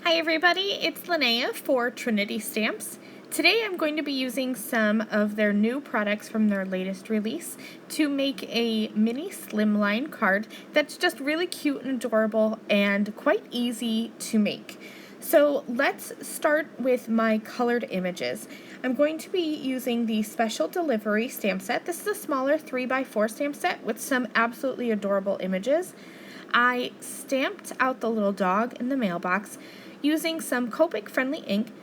Hi everybody, it's Lynnea for Trinity Stamps. Today I'm going to be using some of their new products from their latest release to make a mini slimline card that's just really cute and adorable and quite easy to make. So let's start with my colored images. I'm going to be using the special delivery stamp set. This is a smaller 3x4 stamp set with some absolutely adorable images. I stamped out the little dog in the mailbox using some Copic friendly ink,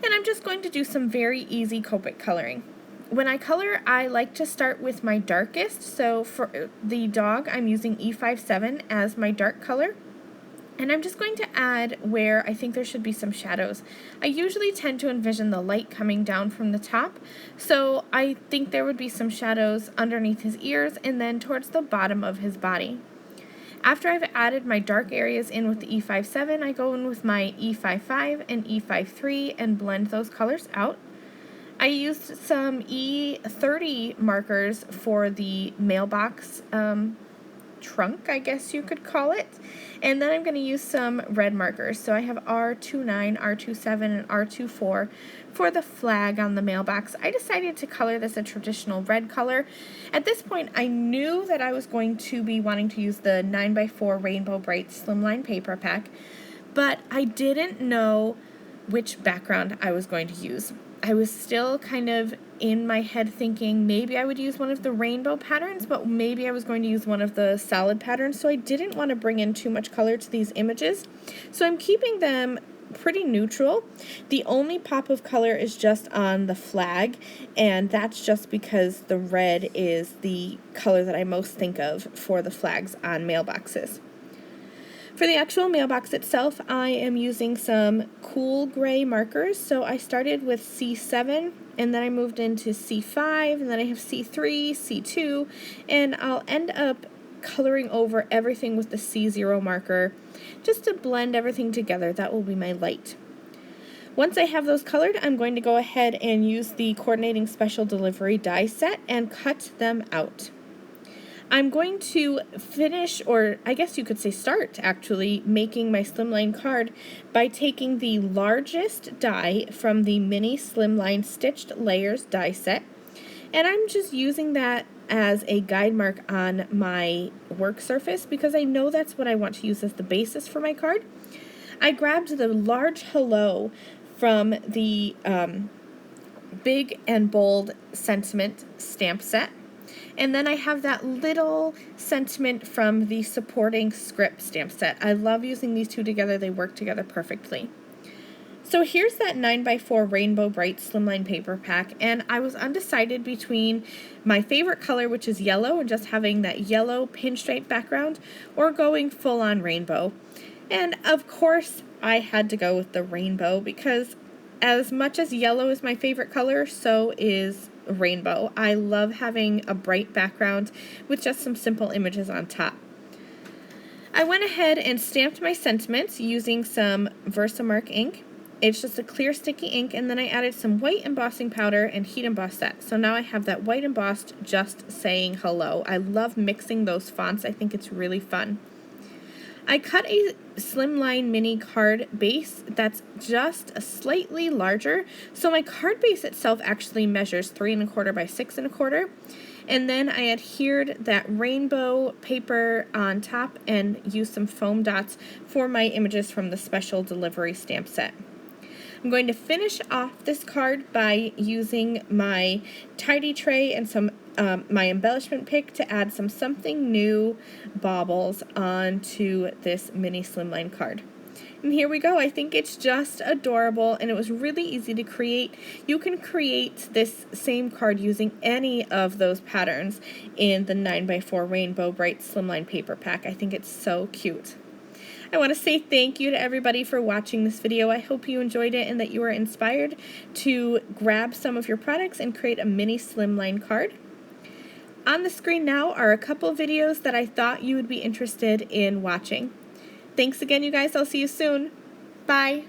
and I'm just going to do some very easy Copic coloring. When I color, I like to start with my darkest, so for the dog I'm using E57 as my dark color, and I'm just going to add where I think there should be some shadows. I usually tend to envision the light coming down from the top, so I think there would be some shadows underneath his ears and then towards the bottom of his body. After I've added my dark areas in with the E57, I go in with my E55 and E53 and blend those colors out. I used some E30 markers for the mailbox trunk, I guess you could call it. And then I'm going to use some red markers. So I have R29, R27, and R24 for the flag on the mailbox. I decided to color this a traditional red color. At this point, I knew that I was going to be wanting to use the 9x4 Rainbow Bright Slimline paper pack, but I didn't know which background I was going to use. I was still kind of in my head thinking maybe I would use one of the rainbow patterns, but maybe I was going to use one of the solid patterns, so I didn't want to bring in too much color to these images. So I'm keeping them pretty neutral. The only pop of color is just on the flag, and that's just because the red is the color that I most think of for the flags on mailboxes. For the actual mailbox itself, I am using some cool gray markers. So I started with C7, and then I moved into C5, and then I have C3, C2, and I'll end up coloring over everything with the C0 marker just to blend everything together. That will be my light. Once I have those colored, I'm going to go ahead and use the coordinating special delivery die set and cut them out. I'm going to finish, or I guess you could say start, actually, making my slimline card by taking the largest die from the mini slimline stitched layers die set, and I'm just using that as a guide mark on my work surface because I know that's what I want to use as the basis for my card. I grabbed the large hello from the big and bold sentiment stamp set. And then I have that little sentiment from the supporting script stamp set. I love using these two together. They work together perfectly. So here's that 9x4 Rainbow Bright Slimline paper pack, and I was undecided between my favorite color, which is yellow, and just having that yellow pinstripe background, or going full on rainbow. And of course, I had to go with the rainbow because as much as yellow is my favorite color, so is rainbow. I love having a bright background with just some simple images on top. I went ahead and stamped my sentiments using some Versamark ink. It's just a clear sticky ink, and then I added some white embossing powder and heat embossed that. So now I have that white embossed just saying hello. I love mixing those fonts. I think it's really fun. I cut a slimline mini card base that's just slightly larger, so my card base itself actually measures 3 1/4 by 6 1/4, and then I adhered that rainbow paper on top and used some foam dots for my images from the special delivery stamp set. I'm going to finish off this card by using my tidy tray and some my embellishment pick to add some something new baubles onto this mini slimline card. And here we go. I think it's just adorable, and it was really easy to create. You can create this same card using any of those patterns in the 9x4 Rainbow Bright Slimline paper pack. I think it's so cute. I want to say thank you to everybody for watching this video. I hope you enjoyed it and that you were inspired to grab some of your products and create a mini slimline card. On the screen now are a couple videos that I thought you would be interested in watching. Thanks again, you guys. I'll see you soon. Bye.